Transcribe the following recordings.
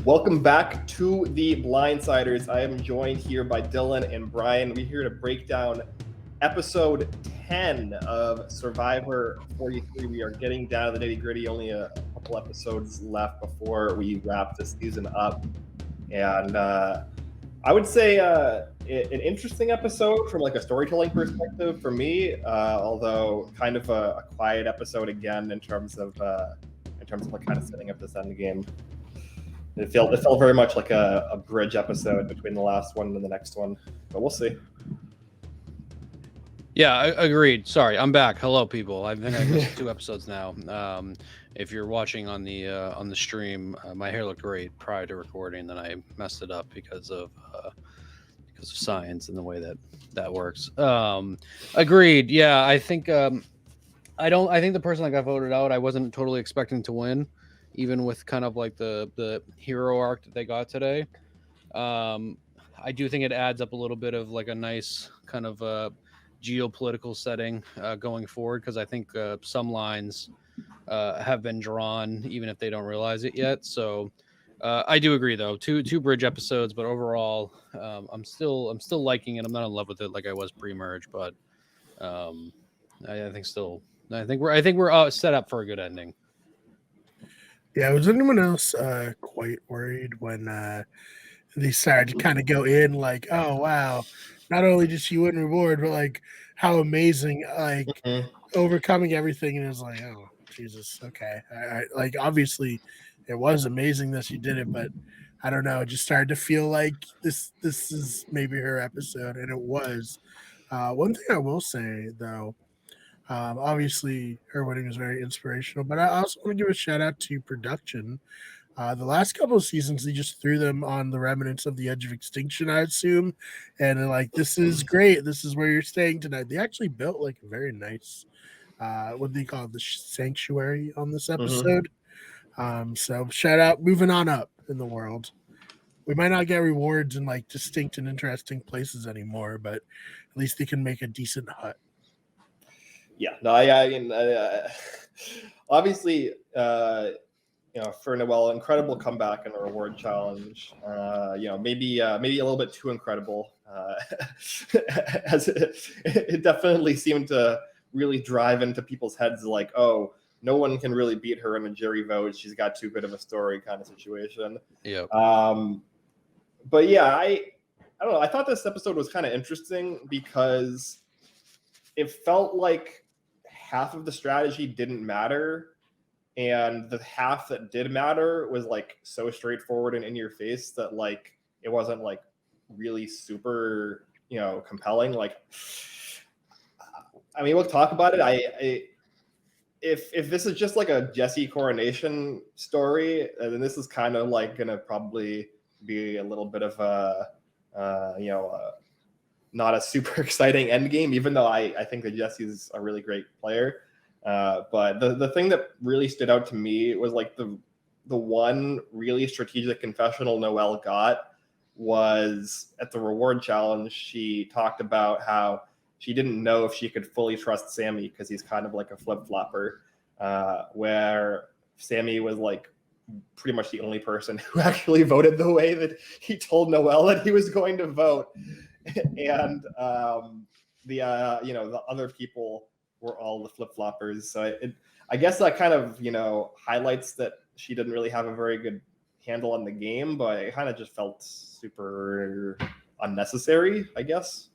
Welcome back to the Blindsiders. I am joined here by Dylan and Brian. We're here to break down episode 10 of Survivor 43. We are getting down to the nitty-gritty. Only a couple episodes left before we wrap this season up. And I would say an interesting episode from like a storytelling perspective for me, although kind of a quiet episode again in terms of like kind of setting up this end game. It felt very much like a bridge episode between the last one and the next one, but we'll see. Yeah, agreed. Sorry, I'm back. Hello, people. I think I missed 2 episodes now. If you're watching on the stream, my hair looked great prior to recording, then I messed it up because of science and the way that works. Agreed. Yeah, I think I think the person that got voted out, I wasn't totally expecting to win, even with kind of like the hero arc that they got today. I do think it adds up a little bit of like a nice kind of geopolitical setting going forward, because I think some lines have been drawn even if they don't realize it yet. So I do agree though, two bridge episodes, but overall I'm still liking it. I'm not in love with it like I was pre-merge, but I think we're set up for a good ending. Yeah, was anyone else quite worried when they started to kind of go in like, oh wow, not only did she win reward, but like how amazing, like overcoming everything, and it was like, oh Jesus, okay, I like obviously it was amazing that she did it, but I don't know, it just started to feel like this is maybe her episode, and it was. One thing I will say though. Obviously, her winning was very inspirational, but I also want to give a shout out to production. The last couple of seasons, they just threw them on the remnants of the edge of extinction, I assume. And they're like, this is great. This is where you're staying tonight. They actually built like a very nice, what do you call it, the sanctuary on this episode. So shout out, moving on up in the world. We might not get rewards in like distinct and interesting places anymore, but at least they can make a decent hut. Yeah, no, I mean, obviously, for Noelle, incredible comeback in the reward challenge. Maybe a little bit too incredible, as it definitely seemed to really drive into people's heads, like, oh, no one can really beat her in a jury vote. She's got too good of a story, kind of situation. Yeah. But yeah, I don't know. I thought this episode was kind of interesting because it felt like half of the strategy didn't matter, and the half that did matter was like so straightforward and in your face that like it wasn't like really super compelling. Like, I mean, we'll talk about it. If this is just like a Jesse coronation story, then this is kind of like gonna probably be a little bit of not a super exciting end game, even though I think that Jesse's a really great player. But the thing that really stood out to me was like the one really strategic confessional Noelle got was at the reward challenge. She talked about how she didn't know if she could fully trust Sammy because he's kind of like a flip-flopper, where Sammy was like pretty much the only person who actually voted the way that he told Noelle that he was going to vote. And the other people were all the flip-floppers. So I guess that kind of highlights that she didn't really have a very good handle on the game, but it kind of just felt super unnecessary, I guess.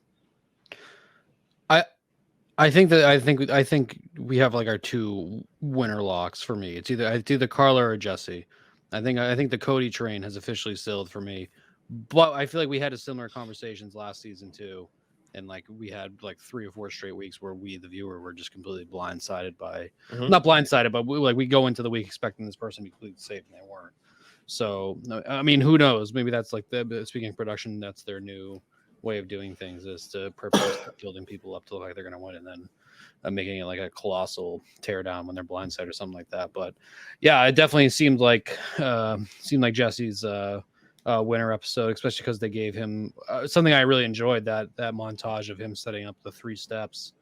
I think we have like our 2 winner locks for me. It's either Carla or Jesse. I think the Cody train has officially sailed for me. But I feel like we had a similar conversations last season too, and like we had like 3 or 4 straight weeks where we, the viewer, were just completely blindsided by, not blindsided, but we go into the week expecting this person to be completely safe and they weren't. So I mean, who knows? Maybe that's like speaking of production, that's their new way of doing things, is to purpose building people up to look like they're going to win, and then making it like a colossal teardown when they're blindsided or something like that. But yeah, it definitely seemed like Jesse's winner episode, especially because they gave him something I really enjoyed, that montage of him setting up the 3 steps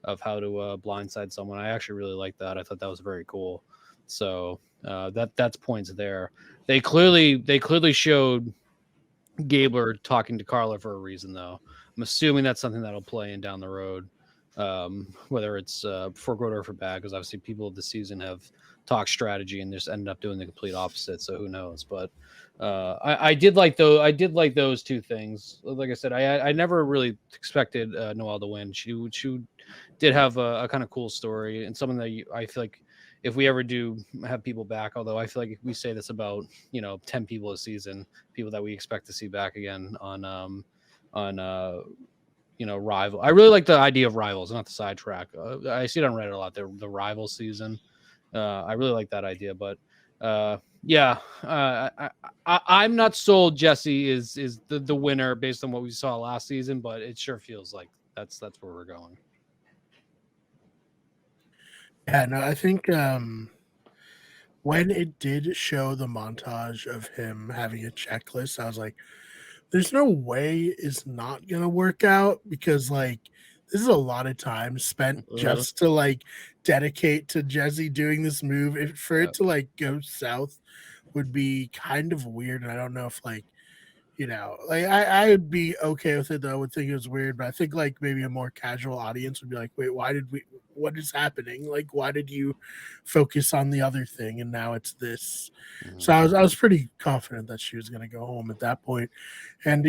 of how to blindside someone. I actually really liked that. I thought that was very cool. So that's points there. They clearly showed Gabler talking to Carla for a reason, though. I'm assuming that's something that'll play in down the road, whether it's for good or for bad, because obviously people this season have talked strategy and just ended up doing the complete opposite. So who knows? But I did like those two things. Like I said, I never really expected Noelle to win. She did have a kind of cool story and something that I feel like if we ever do have people back, although I feel like if we say this about 10 people a season, people that we expect to see back again on rival. I really like the idea of rivals, not the sidetrack. I see it on Reddit a lot. The rival season. I really like that idea, but yeah, I'm not sold. Jesse is the winner based on what we saw last season, but it sure feels like that's where we're going. Yeah, no, I think when it did show the montage of him having a checklist, I was like, there's no way it's not gonna work out, because like this is a lot of time spent just to like dedicate to Jesse doing this move. For it to like go south would be kind of weird, and I don't know if like like I would be okay with it, though. I would think it was weird, but I think like maybe a more casual audience would be like, wait, what is happening? Like, why did you focus on the other thing and now it's this? So I was pretty confident that she was going to go home at that point. And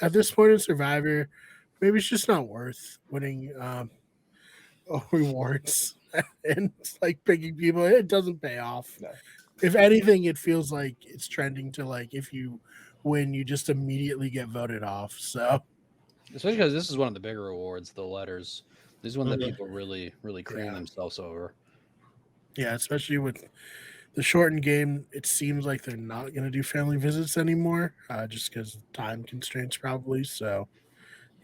at this point in Survivor, maybe it's just not worth winning rewards and like picking people. It doesn't pay off. No. If anything, it feels like it's trending to like if you win, you just immediately get voted off. So, especially because this is one of the bigger awards, the letters. This is one that people really cream themselves over. Yeah, especially with the shortened game, it seems like they're not going to do family visits anymore, just because of time constraints, probably. So,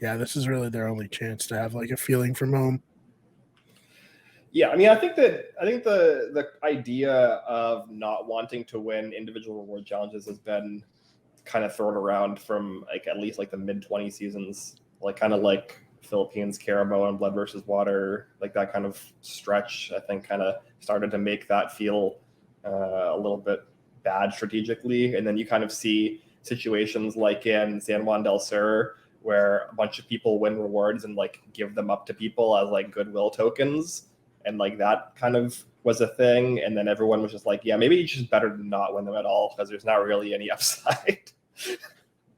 yeah, this is really their only chance to have like a feeling from home. Yeah, I mean, I think the idea of not wanting to win individual reward challenges has been kind of thrown around from like at least like the mid-20 seasons, like kind of like Philippines, Caramo, and Blood versus Water, like that kind of stretch. I think kind of started to make that feel a little bit bad strategically, and then you kind of see situations like in San Juan del Sur where a bunch of people win rewards and like give them up to people as like goodwill tokens. And like that kind of was a thing. And then everyone was just like, yeah, maybe it's just better to not win them at all because there's not really any upside.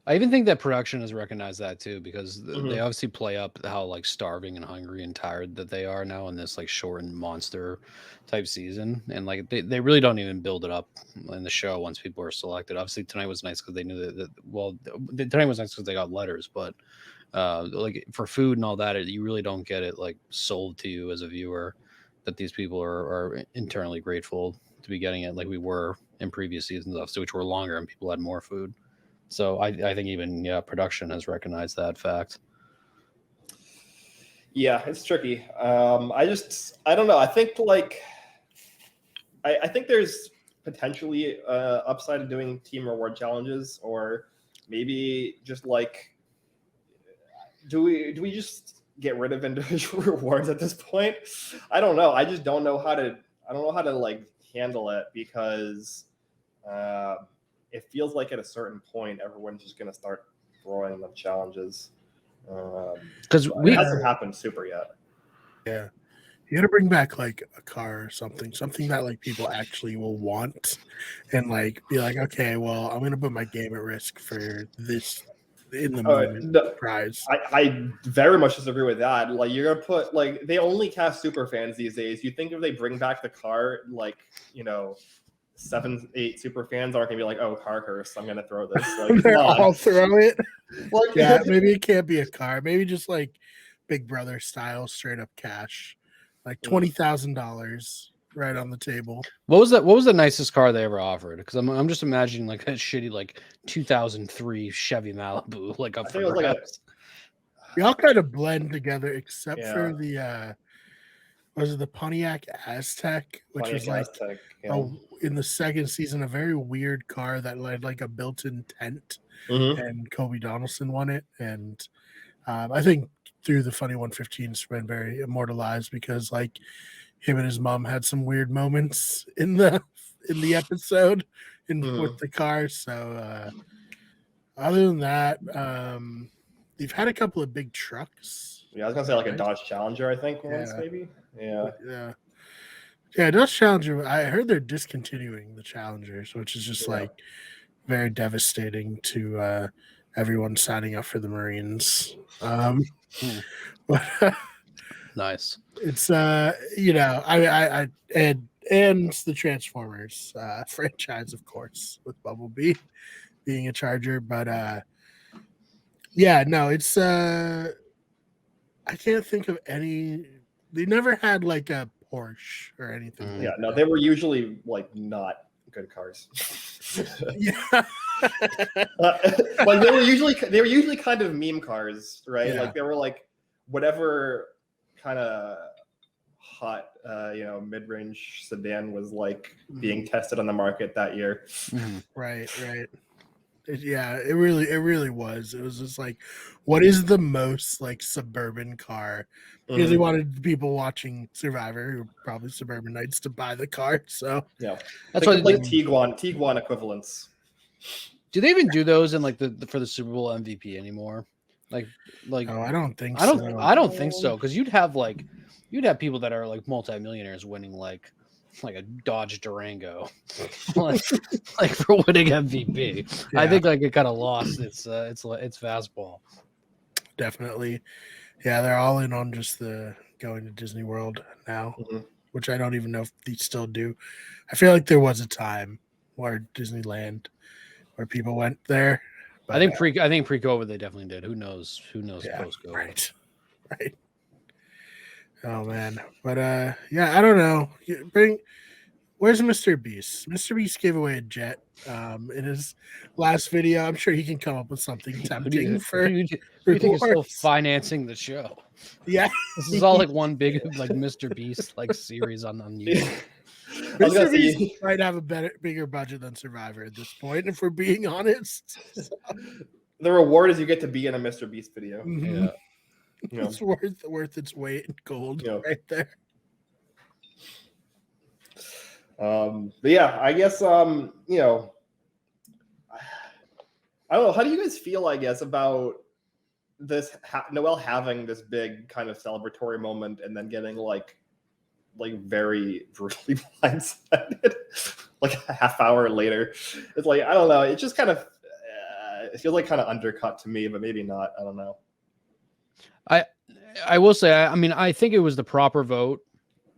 I even think that production has recognized that too, because they obviously play up how like starving and hungry and tired that they are now in this like shortened monster type season. And like they really don't even build it up in the show once people are selected. Obviously tonight was nice because they knew tonight was nice because they got letters, but like for food and all that, you really don't get it like sold to you as a viewer that these people are internally grateful to be getting it like we were in previous seasons, obviously, which were longer and people had more food. So I think even production has recognized that fact. Yeah, it's tricky. I don't know. I think like I think there's potentially upside of doing team reward challenges, or maybe just like do we just get rid of individual rewards at this point? I don't know. I just don't know how to like handle it, because it feels like at a certain point everyone's just going to start throwing them challenges. Because it hasn't happened super yet. Yeah. You got to bring back like a car or something that like people actually will want, and like be like, okay, well, I'm going to put my game at risk for this in the moment prize. I very much disagree with that. Like you're gonna put like they only cast super fans these days. You think if they bring back the car, like 7-8 super fans aren't gonna be like, oh, car curse, I'm gonna throw this. Like they're all throw it. Like, yeah, maybe it can't be a car. Maybe just like Big Brother style, straight up cash, like $20,000 right on the table. What was the nicest car they ever offered? Because I'm just imagining like a shitty like 2003 Chevy Malibu like up for grabs. We all kind of blend together except for the was it the Pontiac Aztec, which was like in the second season a very weird car that had like a built-in tent, and Kobe Donaldson won it, and I think through the Funny 115 it's been very immortalized because like him and his mom had some weird moments in the in the episode Mhm. with the car. So other than that, they've had a couple of big trucks. Yeah, I was gonna say like a Right? Dodge Challenger, I think once Yeah. maybe. Yeah. Yeah, Dodge Challenger. I heard they're discontinuing the Challengers, which is just Yeah. like very devastating to everyone signing up for the Marines. But Nice. it's I and the Transformers franchise, of course, with Bumblebee being a Charger. But yeah, no, it's I can't think of any. They never had like a Porsche or anything. Yeah, Like no, that. they were usually like not good cars. Yeah. Like they were usually kind of meme cars, right? Yeah. Like they were like whatever kind of hot mid-range sedan was like being tested on the market that year. Right. It really was. It was just like, what is the most like suburban car? Because they wanted people watching Survivor, who were probably suburbanites, to buy the car. So Yeah, That's think why of, like Tiguan equivalents. do they even do those in like for the Super Bowl MVP anymore? Like oh, I don't think I don't so. I don't think so, because you'd have people that are like multimillionaires winning like a Dodge Durango, like for winning MVP. Yeah. I think like it kind of lost its fastball. Definitely. Yeah, they're all in on just the going to Disney World now, which I don't even know if they still do. I feel like there was a time where Disneyland where people went there. But, I think pre-COVID they definitely did. Who knows post-COVID. Right. Oh man. But yeah, I don't know. Where's Mr. Beast? Mr. Beast gave away a jet in his last video. I'm sure he can come up with something tempting for who do you think is still rewards. financing the show? Yeah. This is all like one big like Mr. Beast like series on YouTube. Mr. Beast might have a bigger budget than Survivor at this point, if we're being honest. The reward is you get to be in a Mr. Beast video. Mhm. Yeah. It's worth its weight in gold right there. But yeah, I guess I don't know. How do you guys feel, I guess, about this Noelle having this big kind of celebratory moment and then getting like very brutally blindsided like a half hour later? It's like, I don't know, it just kind of it feels like kind of undercut to me, but maybe not. I don't know. I will say, I mean, I think it was the proper vote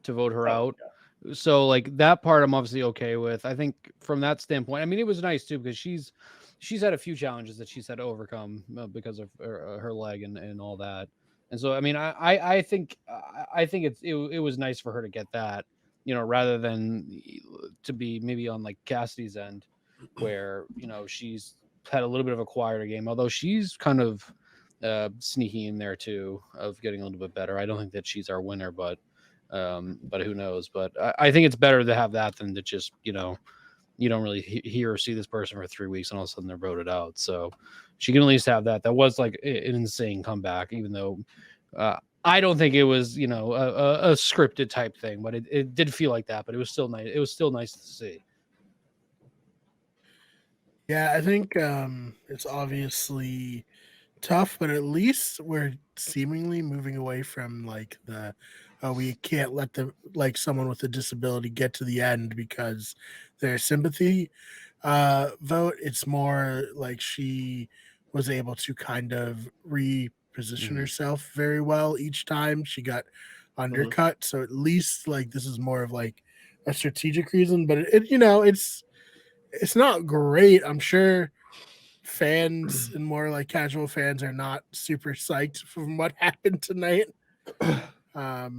to vote her out. Yeah. So like that part I'm obviously okay with. I think from that standpoint, I mean, it was nice too, because she's had a few challenges that she's had to overcome because of her leg and all that. And so, I mean, I think it was nice for her to get that, rather than to be maybe on like Cassidy's end, where, she's had a little bit of a quieter game, although she's kind of sneaky in there too, of getting a little bit better. I don't think that she's our winner, but who knows? But I think it's better to have that than to just, you don't really hear or see this person for 3 weeks and all of a sudden they're voted out. So she can at least have that. That was like an insane comeback, even though I don't think it was, a scripted type thing, but it did feel like that. But it was still nice. It was still nice to see. Yeah, I think it's obviously tough, but at least we're seemingly moving away from like we can't let someone with a disability get to the end because their sympathy vote. It's more like she was able to kind of reposition herself very well each time she got undercut. So at least like this is more of like a strategic reason, but it's not great. I'm sure fans and more like casual fans are not super psyched from what happened tonight.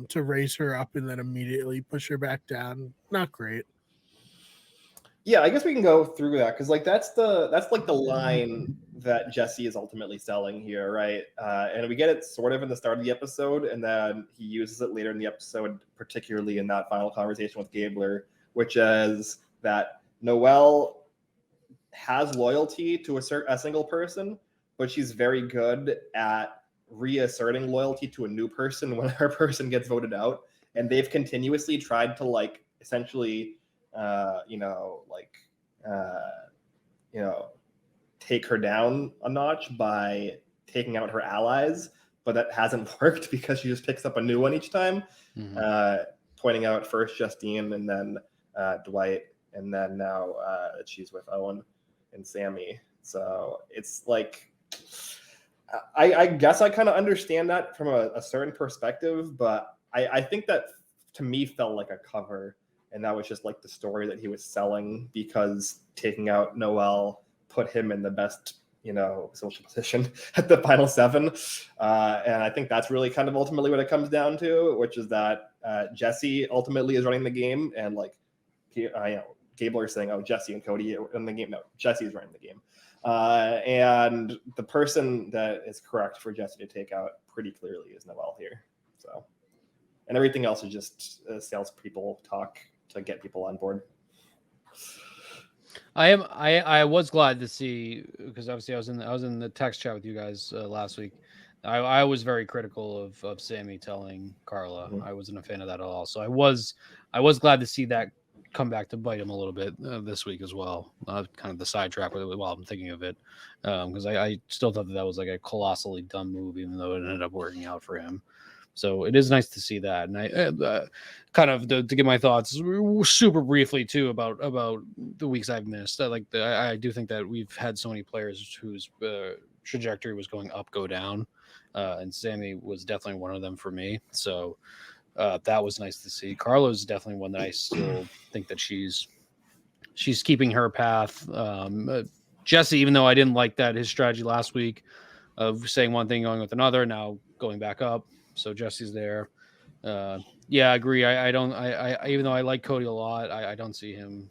To raise her up and then immediately push her back down. Not great. Yeah, I guess we can go through that because like that's like the line that Jesse is ultimately selling here, right? And we get it sort of in the start of the episode, and then he uses it later in the episode, particularly in that final conversation with Gabler, which is that Noelle has loyalty to a single person, but she's very good at reasserting loyalty to a new person when her person gets voted out. And they've continuously tried to like essentially take her down a notch by taking out her allies, but that hasn't worked because she just picks up a new one each time. Pointing out first Justine and then Dwight, and then now she's with Owen and Sammy. So it's like, I guess I kind of understand that from a certain perspective, but I think that to me felt like a cover, and that was just like the story that he was selling, because taking out Noelle put him in the best, social position at the final 7. And I think that's really kind of ultimately what it comes down to, which is that Jesse ultimately is running the game, and like, Gabler is saying, "Oh, Jesse and Cody are in the game." No, Jesse is running the game, and the person that is correct for Jesse to take out pretty clearly is Noelle here. So, and everything else is just salespeople talk to get people on board. I was glad to see, because obviously I was in the text chat with you guys last week. I was very critical of Sammy telling Carla. I wasn't a fan of that at all. So I was glad to see that come back to bite him a little bit this week as well. Kind of the sidetrack with it while I'm thinking of it, because I still thought that was like a colossally dumb move, even though it ended up working out for him. So it is nice to see that. And I kind of to get my thoughts super briefly too about the weeks I've missed. I do think that we've had so many players whose trajectory was going up, go down, and Sammy was definitely one of them for me. So that was nice to see. Carla's definitely one that I still think that she's keeping her path. Jesse, even though I didn't like his strategy last week of saying one thing, going with another, now going back up. So Jesse's there. Yeah, I agree. I don't even though I like Cody a lot, I don't see him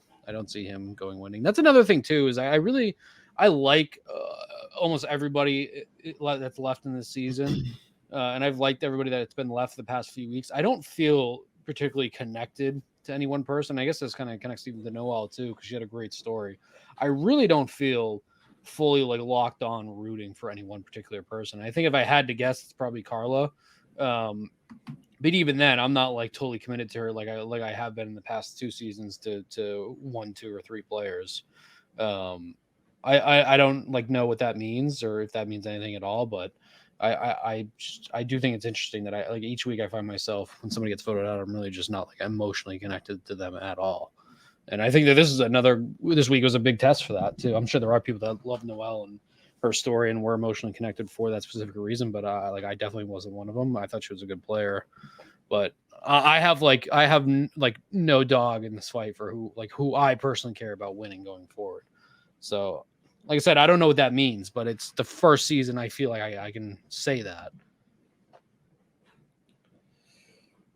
going winning. That's another thing too, is I like almost everybody that's left in this season. And I've liked everybody that's been left the past few weeks. I don't feel particularly connected to any one person. I guess this kind of connects even to Noelle too, because she had a great story. I really don't feel fully like locked on rooting for any one particular person. I think if I had to guess, it's probably Carla. But even then, I'm not like totally committed to her like I have been in the past 2 seasons to 1, 2, or 3 players. I don't like know what that means, or if that means anything at all, but I do think it's interesting that I like each week I find myself, when somebody gets voted out, I'm really just not like emotionally connected to them at all. And I think that this week was a big test for that too. I'm sure there are people that love Noelle and her story and were emotionally connected for that specific reason, but I definitely wasn't one of them. I thought she was a good player, but I have no dog in this fight for who I personally care about winning going forward. So, like I said, I don't know what that means, but it's the first season I feel like I can say that.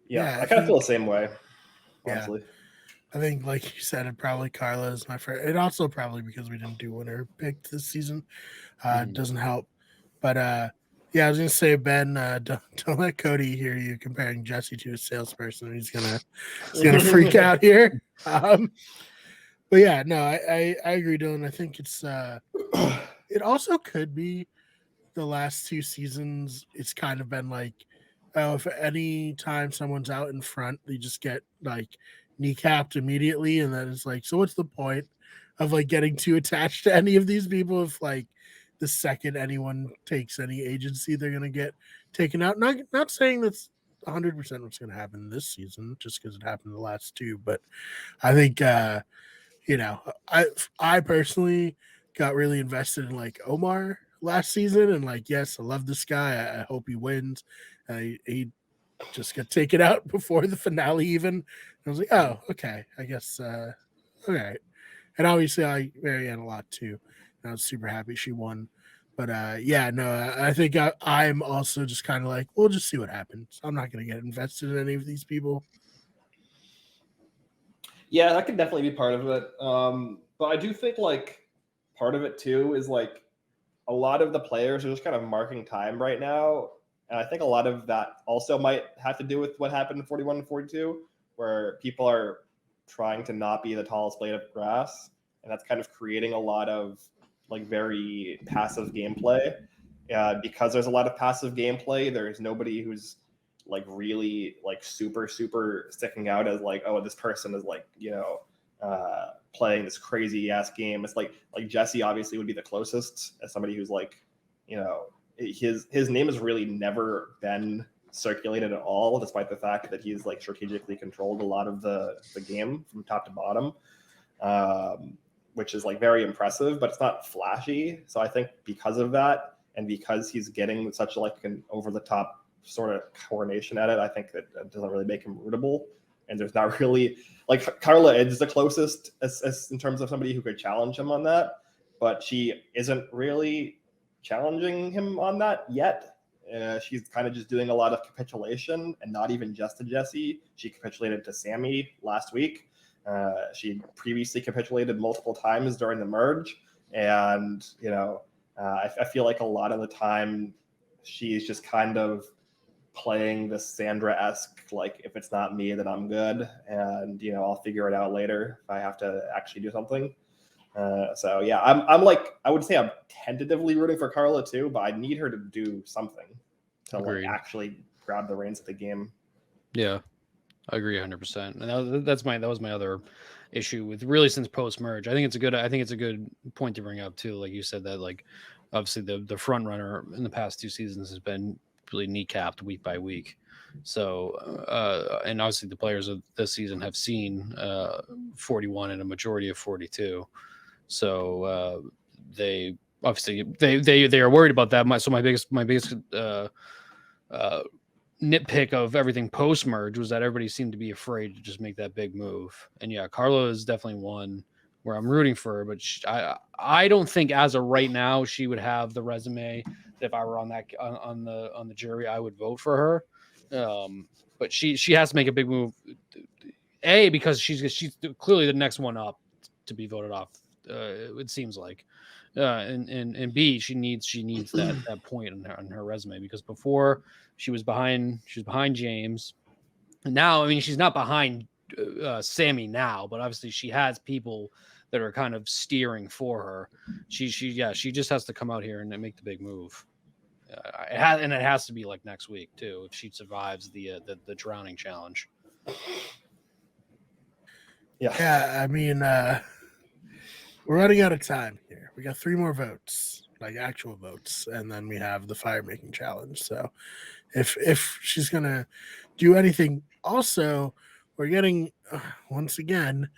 Yeah, I kind of feel the same way, honestly. Yeah. I think, like you said, it probably Carla is my favorite. It also probably because we didn't do winner pick this season. Doesn't help. But yeah, I was gonna say, Ben, don't let Cody hear you comparing Jesse to a salesperson. He's gonna freak out here. But yeah, no, I agree, Dylan. I think it's it also could be the last 2 seasons. It's kind of been like, oh, if any time someone's out in front, they just get like kneecapped immediately, and then it's like, so what's the point of like getting too attached to any of these people if like the second anyone takes any agency, they're gonna get taken out. Not saying that's 100% what's gonna happen this season, just because it happened the last 2, but I think I personally got really invested in like Omar last season, and like, yes, I love this guy. I hope he wins. He just got taken out before the finale even. I was like, oh, okay, I guess all right. And obviously I like Marianne a lot too. And I was super happy she won. But yeah, no, I think I'm also just kind of like, we'll just see what happens. I'm not gonna get invested in any of these people. Yeah, that could definitely be part of it. But I do think like part of it too is like a lot of the players are just kind of marking time right now. And I think a lot of that also might have to do with what happened in 41 and 42, where people are trying to not be the tallest blade of grass. And that's kind of creating a lot of like very passive gameplay. Because there's a lot of passive gameplay, there's nobody who's like really like super sticking out as like, oh, this person is like, playing this crazy ass game. It's like Jesse obviously would be the closest as somebody who's like, his name has really never been circulated at all, despite the fact that he's like strategically controlled a lot of the game from top to bottom, which is like very impressive, but it's not flashy. So I think because of that, and because he's getting such like an over the top sort of coronation at it, I think that it doesn't really make him rootable. And there's not really like Carla is the closest as in terms of somebody who could challenge him on that, but she isn't really challenging him on that yet. She's kind of just doing a lot of capitulation, and not even just to Jesse. She capitulated to Sammy last week. She previously capitulated multiple times during the merge, and I feel like a lot of the time she's just kind of playing this Sandra-esque, like, if it's not me, then I'm good, and I'll figure it out later if I have to actually do something. So yeah, I'm like, I would say I'm tentatively rooting for Carla too, but I need her to do something to like actually grab the reins of the game. Yeah, I agree 100%. And that was my other issue with really since post merge. I think it's a good point to bring up too. Like you said, that like obviously the front runner in the past 2 seasons has been really kneecapped week by week. So and obviously the players of this season have seen 41 and a majority of 42. So they obviously they are worried about that. So my biggest nitpick of everything post merge was that everybody seemed to be afraid to just make that big move. And yeah, Carla is definitely one where I'm rooting for her, but I don't think as of right now she would have the resume that if I were on the jury I would vote for her. But she has to make a big move. A, because she's clearly the next one up to be voted off. It seems like, and B, she needs that point on her resume, because before she was behind James. Now, I mean, she's not behind Sammy now, but obviously she has people that are kind of steering for her. She just has to come out here and make the big move. It has to be like next week too, if she survives the drowning challenge. Yeah. I mean, we're running out of time here. We got 3 more votes, like actual votes, and then we have the fire making challenge. So if she's gonna do anything, also we're getting once again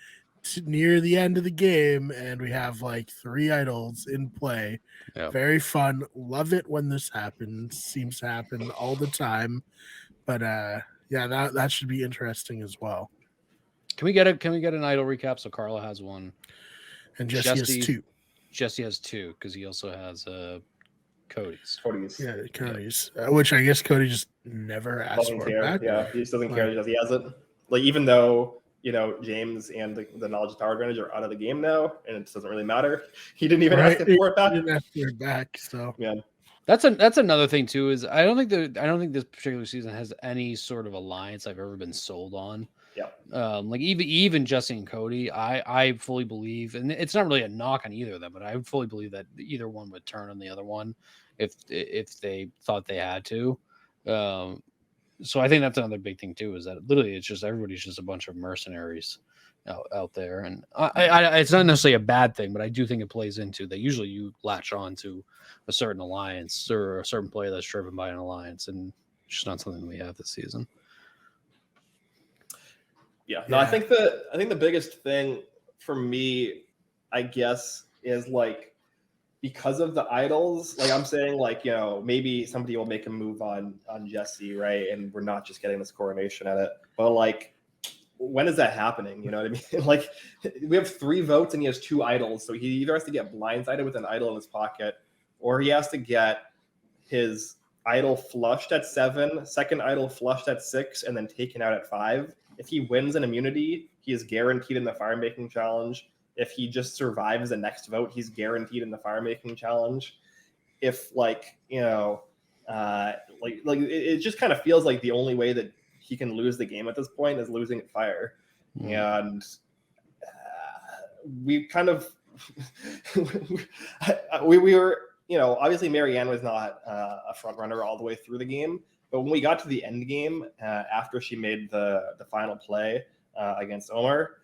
near the end of the game, and we have like 3 idols in play. Yep. Very fun. Love it when this happens. Seems to happen all the time. But yeah, that should be interesting as well. Can we get an idol recap? So Carla has 1. And Jesse has 2. Jesse has 2 because he also has Cody's. Yeah, Cody's. Which I guess Cody just never asked for it back. Yeah, he just doesn't care because he has it. Like, even though James and the knowledge power advantage are out of the game now, and it doesn't really matter. He didn't even ask for it back. He didn't ask for it back. So yeah. That's another thing too, is I don't think this particular season has any sort of alliance I've ever been sold on. Yeah. Like even Jesse and Cody, I fully believe, and it's not really a knock on either of them, but I fully believe that either one would turn on the other one if they thought they had to. So I think that's another big thing too, is that literally it's just everybody's just a bunch of mercenaries out there, and I it's not necessarily a bad thing, but I do think it plays into that. Usually you latch on to a certain alliance or a certain player that's driven by an alliance, and it's just not something we have this season. Yeah, no, I think the biggest thing for me, I guess, is like, because of the idols, like I'm saying, like, maybe somebody will make a move on Jesse, right? And we're not just getting this coronation at it, but like, when is that happening? You know what I mean? Like, we have 3 votes and he has 2 idols, so he either has to get blindsided with an idol in his pocket, or he has to get his idol flushed at 7, second idol flushed at 6, and then taken out at 5. If he wins an immunity, he is guaranteed in the fire making challenge. If he just survives the next vote, he's guaranteed in the fire making challenge. If it just kind of feels like the only way that he can lose the game at this point is losing at fire. And we kind of we were, obviously Marianne was not a front runner all the way through the game. But when we got to the end game, after she made the final play against Omar,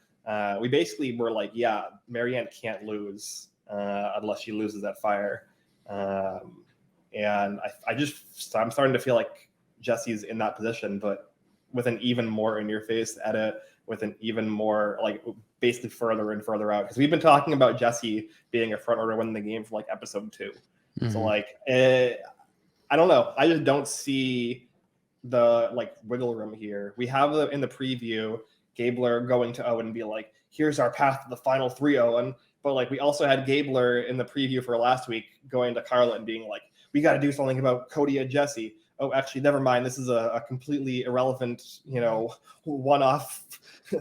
we basically were like, yeah, Marianne can't lose unless she loses that fire. And I'm starting to feel like Jesse's in that position, but with an even more in your face edit, with an even more like basically further and further out. Because we've been talking about Jesse being a front runner winning the game from like episode 2. Mm-hmm. So like, I don't know. I just don't see the like wiggle room here. We have in the preview Gabler going to Owen and be like, here's our path to the final 3, Owen. But like we also had Gabler in the preview for last week going to Carla and being like, we got to do something about Cody and Jesse. Oh, actually, never mind. This is a completely irrelevant, one-off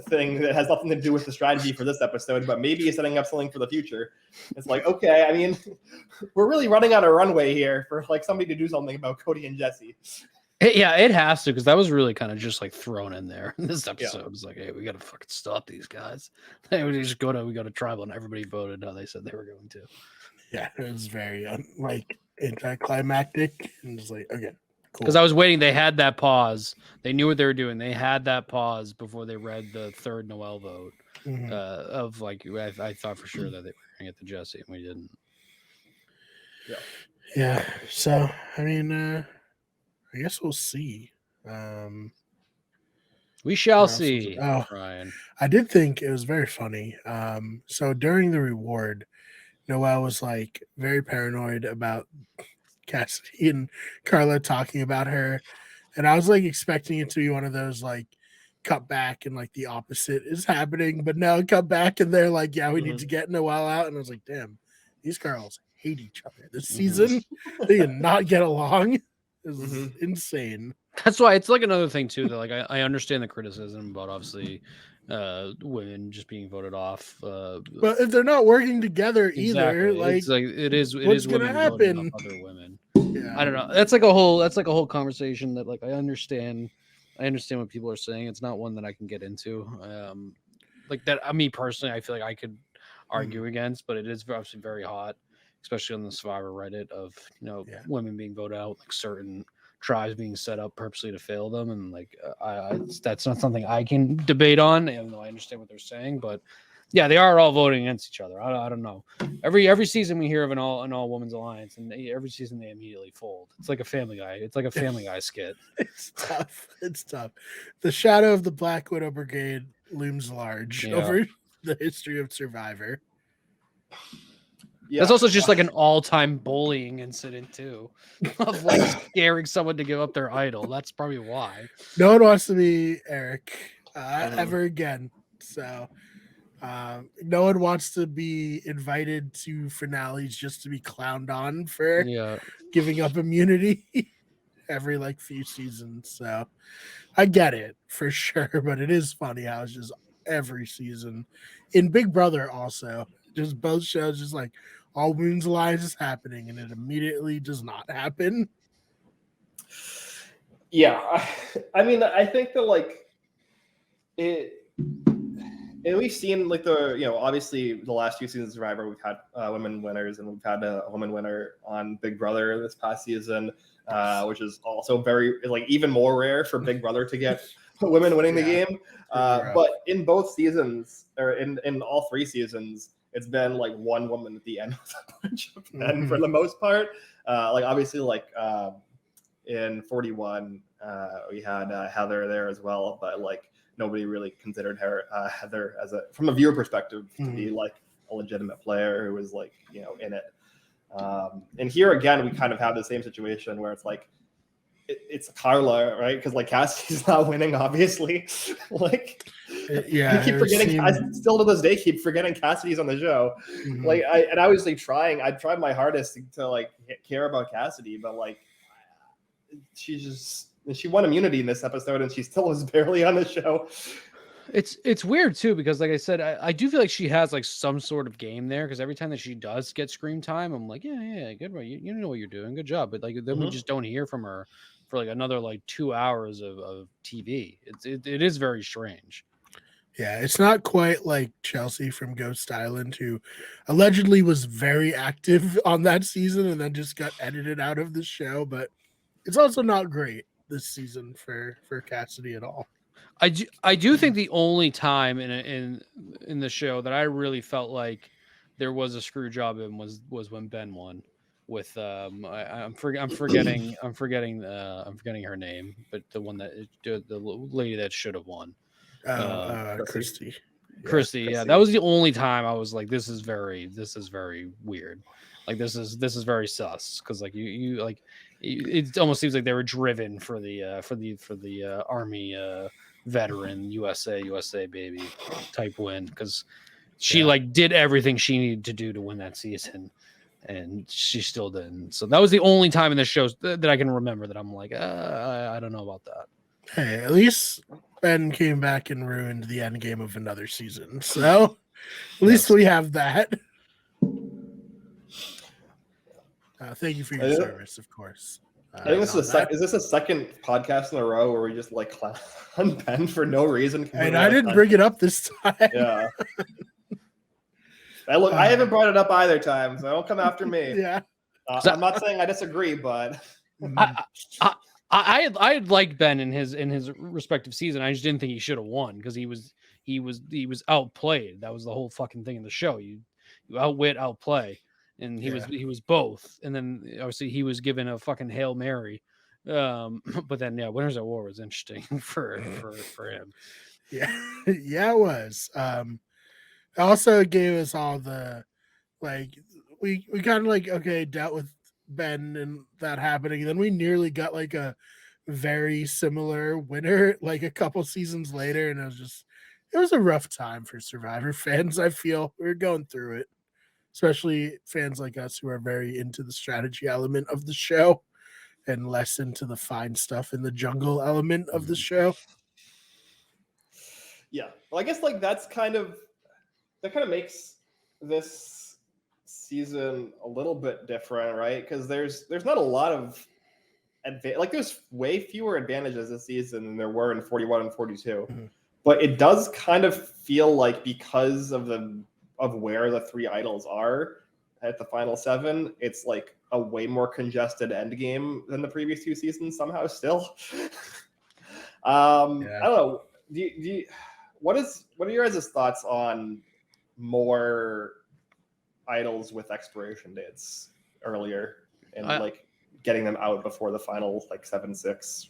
thing that has nothing to do with the strategy for this episode, but maybe setting up something for the future. It's like, okay, I mean, we're really running out of runway here for like somebody to do something about Cody and Jesse. Yeah, it has to, because that was really kind of just like thrown in there in this episode. It's like, hey, we got to fucking stop these guys. We just go to tribal and everybody voted how they said they were going to. Yeah, it was very anticlimactic, and just like, okay. Because I was waiting. They had that pause. They knew what they were doing. They had that pause before they read the third Noel vote. Of like, I thought for sure that they were going to get the Jesse, and we didn't. Yeah. So, I mean, I guess we'll see. We shall see. Ryan. I did think it was very funny. So during the reward, Noel was like very paranoid about Cassidy and Carla talking about her, and I was like expecting it to be one of those like cut back and like the opposite is happening, but no, cut back and they're like, yeah, we need to get Noel out, and I was like, damn, these girls hate each other this season. They did not get along. This is insane. That's why it's like another thing too that like I understand the criticism about obviously women just being voted off. But if they're not working together either, like it's like it is what's gonna happen? Other women. Yeah. I don't know. That's like a whole conversation that like I understand what people are saying. It's not one that I can get into. Like that. Me personally, I feel like I could argue against, but it is obviously very hot, especially on the Survivor Reddit of women being voted out, like certain tribes being set up purposely to fail them, and like that's not something I can debate on, even though I understand what they're saying. But yeah, they are all voting against each other. I don't know. Every season we hear of an all women's alliance, and every season they immediately fold. It's like a Family Guy. It's like a Family Guy skit. It's tough. It's tough. The shadow of the Black Widow Brigade looms large over the history of Survivor. Yeah. That's also just like an all-time bullying incident too, of like scaring someone to give up their idol. That's probably why. No one wants to be Eric ever again. So no one wants to be invited to finales just to be clowned on for giving up immunity every like few seasons. So I get it for sure, but it is funny how it's just every season. In Big Brother also, just both shows just like all women's alliance is happening and it immediately does not happen. Yeah. I mean, I think that like we've seen like obviously the last few seasons of Survivor, we've had women winners, and we've had a woman winner on Big Brother this past season, which is also very like even more rare for Big Brother to get women winning the game. But in both seasons, or in all 3 seasons, it's been like one woman at the end of the bunch of men for the most part. Like obviously like in 41, we had Heather there as well, but like nobody really considered her Heather as from a viewer perspective to be like a legitimate player who was like in it. And here again, we kind of have the same situation where it's like it's Carla, right? Because like Cassidy's not winning, obviously. Like, you keep forgetting. I still to this day keep forgetting Cassidy's on the show. Like, I was like I tried my hardest to like care about Cassidy, but like she won immunity in this episode, and she still was barely on the show. It's weird too, because like I said, I do feel like she has like some sort of game there, because every time that she does get screen time, I'm like, yeah, good, you know what you're doing, good job. But like then we just don't hear from her for like another like 2 hours of TV. It is very strange. Yeah, it's not quite like Chelsea from Ghost Island, who allegedly was very active on that season and then just got edited out of the show. But it's also not great this season for Cassidy at all. I do think the only time in the show that I really felt like there was a screw job in was when Ben won with I'm forgetting her name, but the one that the lady that should have won. Christy. Christy, yeah, that was the only time I was like, this is very weird. Like this is very sus because like you like it almost seems like they were driven for the army veteran USA baby type win because she like did everything she needed to do to win that season and she still didn't. So that was the only time in the show that I can remember that I'm like, I don't know about that. Hey, at least Ben came back and ruined the end game of another season. So at least we have that. Thank you for your service, of course. I think this is this a second podcast in a row where we just like clown Ben for no reason? And I didn't bring it up this time. Yeah. I haven't brought it up either time, so don't come after me. Yeah. I'm not saying I disagree, but I liked Ben in his respective season. I just didn't think he should have won because he was outplayed. That was the whole fucking thing in the show. You outwit, outplay, and he was both. And then obviously he was given a fucking Hail Mary. But then Winners at War was interesting for him. Yeah, yeah, it was. Also gave us all the like we kind of like dealt with Ben and that happening. And then we nearly got like a very similar winner like a couple seasons later, and it was a rough time for Survivor fans. I feel we were going through it, especially fans like us who are very into the strategy element of the show and less into the fine stuff in the jungle element of the show. Yeah, well, I guess like that kind of makes this season a little bit different, right? Because there's not a lot of there's way fewer advantages this season than there were in 41 and 42. Mm-hmm. But it does kind of feel like because of where the three idols are at the final 7, it's like a way more congested end game than the previous 2 seasons somehow still. I don't know. What are your guys' thoughts on more idols with expiration dates earlier and like getting them out before the final like 7-6?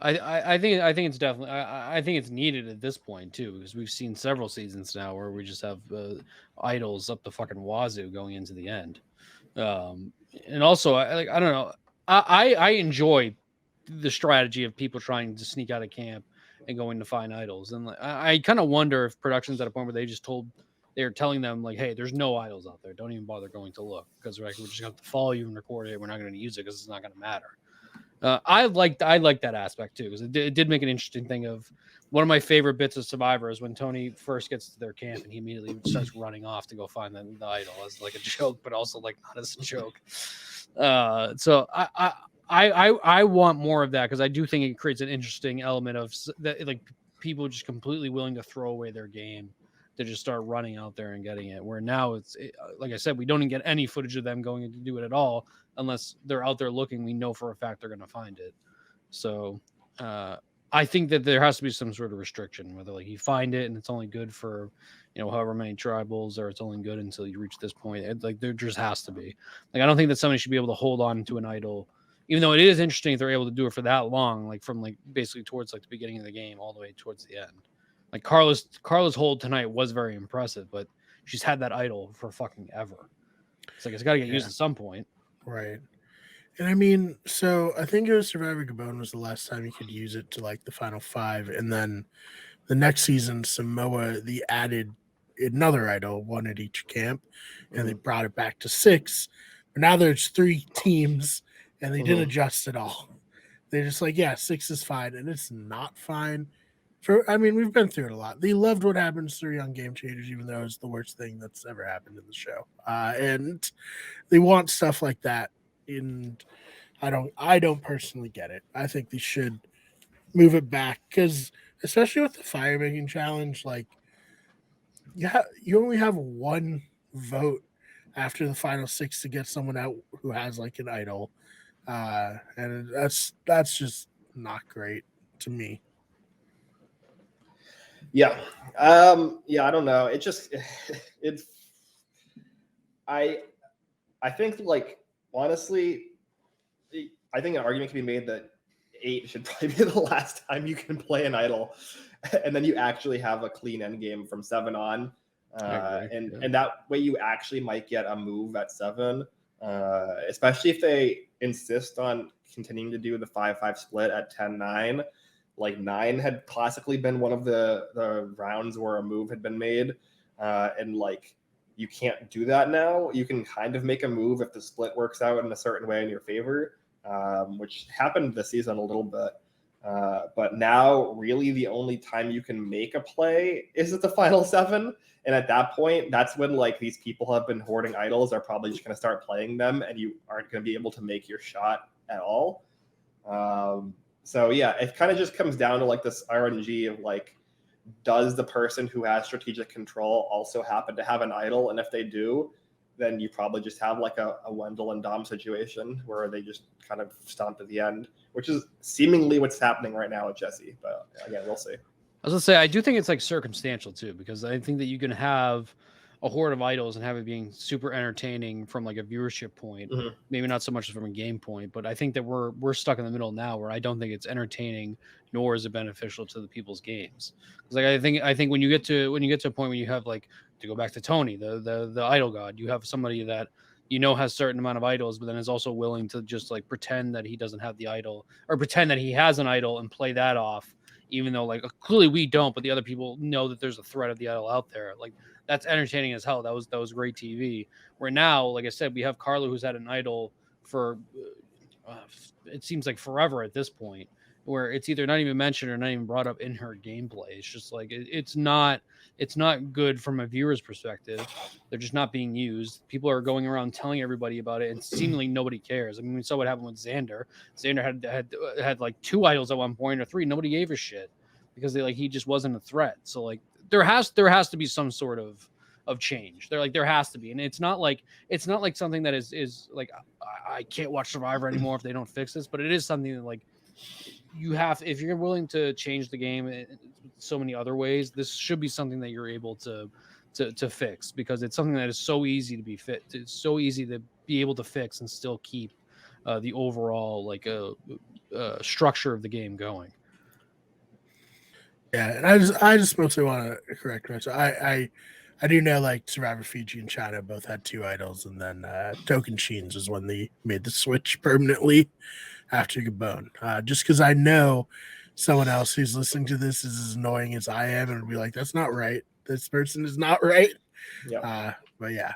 I think it's definitely I think it's needed at this point too, because we've seen several seasons now where we just have idols up the fucking wazoo going into the end. And also I don't know, I enjoy the strategy of people trying to sneak out of camp and going to find idols, and I kind of wonder if production's at a point where they're telling them like, hey, there's no idols out there, don't even bother going to look, because we're just going to follow you and record it, we're not going to use it because it's not going to matter. I like that aspect too, because it did make an interesting thing. Of one of my favorite bits of Survivor is when Tony first gets to their camp and he immediately starts running off to go find the idol as like a joke, but also like not as a joke. So I want more of that, because I do think it creates an interesting element of that, like people just completely willing to throw away their game to just start running out there and getting it. Where now like I said, we don't even get any footage of them going to do it at all unless they're out there looking. We know for a fact they're going to find it. So I think that there has to be some sort of restriction, whether like you find it and it's only good for however many tribals, or it's only good until you reach this point. Like there just has to be. Like I don't think that somebody should be able to hold on to an idol, even though it is interesting if they're able to do it for that long, like from like basically towards like the beginning of the game all the way towards the end. Like Carla's hold tonight was very impressive, but she's had that idol for fucking ever. It's like it's got to get used at some point. Right. And I mean, so I think it was Survivor Gabon was the last time you could use it to like the final 5. And then the next season, Samoa, they added another idol, one at each camp, and they brought it back to 6. But now there's 3 teams, and they didn't adjust at all. They're just like, 6 is fine, and it's not fine. We've been through it a lot. They loved what happens through Young Game Changers, even though it's the worst thing that's ever happened in the show. And they want stuff like that. And I don't personally get it. I think they should move it back, because especially with the fire making challenge, like, you only have 1 vote after the final 6 to get someone out who has like an idol, and that's just not great to me. Yeah. Yeah, I don't know. It just it's I think like honestly, I think an argument can be made that 8 should probably be the last time you can play an idol, and then you actually have a clean end game from 7 on, and that way you actually might get a move at 7, especially if they insist on continuing to do the 5-5 split at 10-9. Like 9 had classically been one of the rounds where a move had been made, and like you can't do that now. You can kind of make a move if the split works out in a certain way in your favor, which happened this season a little bit. But now, really, the only time you can make a play is at the final 7. And at that point, that's when like these people have been hoarding idols are probably just going to start playing them, and you aren't going to be able to make your shot at all. So yeah, it kind of just comes down to like this RNG of like, does the person who has strategic control also happen to have an idol? And if they do, then you probably just have like a Wendell and Dom situation where they just kind of stomp at the end, which is seemingly what's happening right now with Jesse. But again, we'll see. I was gonna say, I do think it's like circumstantial too, because I think that you can have a horde of idols and have it being super entertaining from like a viewership point, maybe not so much from a game point, but I think that we're stuck in the middle now where I don't think it's entertaining nor is it beneficial to the people's games. Because like I think when you get to a point when you have like, to go back to Tony, the idol god, you have somebody that has certain amount of idols, but then is also willing to just like pretend that he doesn't have the idol, or pretend that he has an idol and play that off, even though like clearly we don't, but the other people know that there's a threat of the idol out there. Like that's entertaining as hell. That was great TV. Where now, like I said, we have Carla who's had an idol for it seems like forever at this point, where it's either not even mentioned or not even brought up in her gameplay. It's just like it's not good from a viewer's perspective. They're just not being used. People are going around telling everybody about it, and seemingly nobody cares. I mean, we saw what happened with Xander. Xander had like 2 idols at one point or 3. Nobody gave a shit because he just wasn't a threat. So like there has to be some sort of change. There has to be, and it's not like something that is like I can't watch Survivor anymore if they don't fix this. But it is something that like you have, if you're willing to change the game in so many other ways, this should be something that you're able to fix, because it's something that is so easy to be fit. It's so easy to be able to fix and still keep the overall like structure of the game going. Yeah, and I just mostly want to correct myself. I do know like Survivor Fiji and China both had 2 idols, and then Token Sheens was when they made the switch permanently after Gabon. Just because I know someone else who's listening to this is as annoying as I am, and would be like, "That's not right. This person is not right." Yeah. But yeah.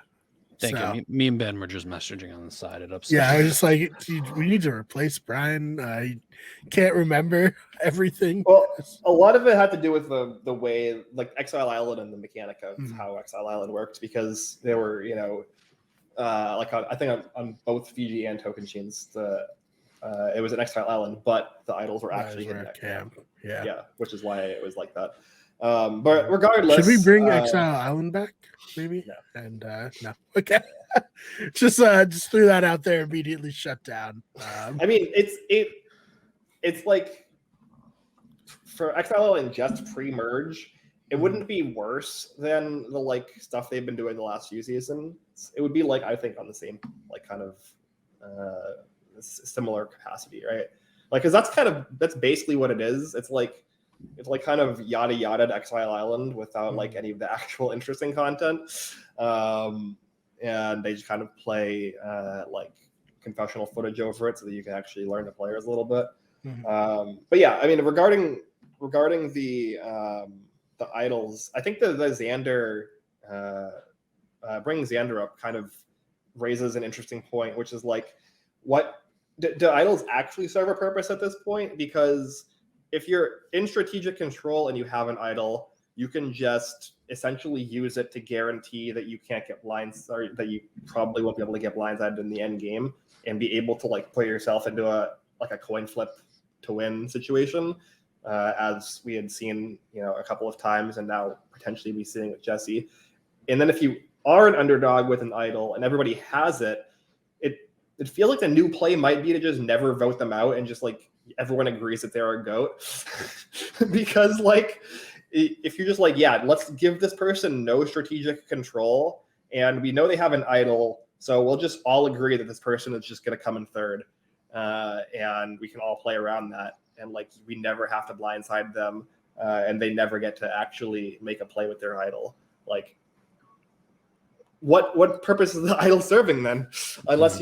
Thank you. Me and Ben were just messaging on the side. It upset. Yeah, I was just like, we need to replace Brian. I can't remember everything. Well, a lot of it had to do with the way, like Exile Island and the mechanic of how Exile Island worked, because there were, like I think on both Fiji and Token Sheens, it was an Exile Island, but the idols were actually in that camp. Yeah, which is why it was like that. But regardless, should we bring Exile Island back? Maybe. No. And no. Okay. just threw that out there. Immediately shut down. I mean, it's like for Exile Island just pre-merge, it wouldn't be worse than the like stuff they've been doing the last few seasons. It would be like, I think, on the same like kind of similar capacity, right? Like, because that's basically what it is. It's like kind of yada yada to Exile Island without like any of the actual interesting content, and they just kind of play like confessional footage over it so that you can actually learn the players a little bit. But yeah, I mean, regarding the idols, I think the Xander bringing Xander up kind of raises an interesting point, which is like, what do idols actually serve a purpose at this point? Because if you're in strategic control and you have an idol, you can just essentially use it to guarantee that you can't get blinds, or that you probably won't be able to get blindsided in the end game, and be able to like put yourself into a coin flip to win situation, as we had seen, a couple of times, and now potentially be seeing with Jesse. And then if you are an underdog with an idol and everybody has it, it feels like the new play might be to just never vote them out and just like everyone agrees that they're a GOAT. Because like if you're just like, yeah, let's give this person no strategic control, and we know they have an idol, so we'll just all agree that this person is just going to come in third, and we can all play around that, and like we never have to blindside them, and they never get to actually make a play with their idol. Like, what purpose is the idol serving then? Unless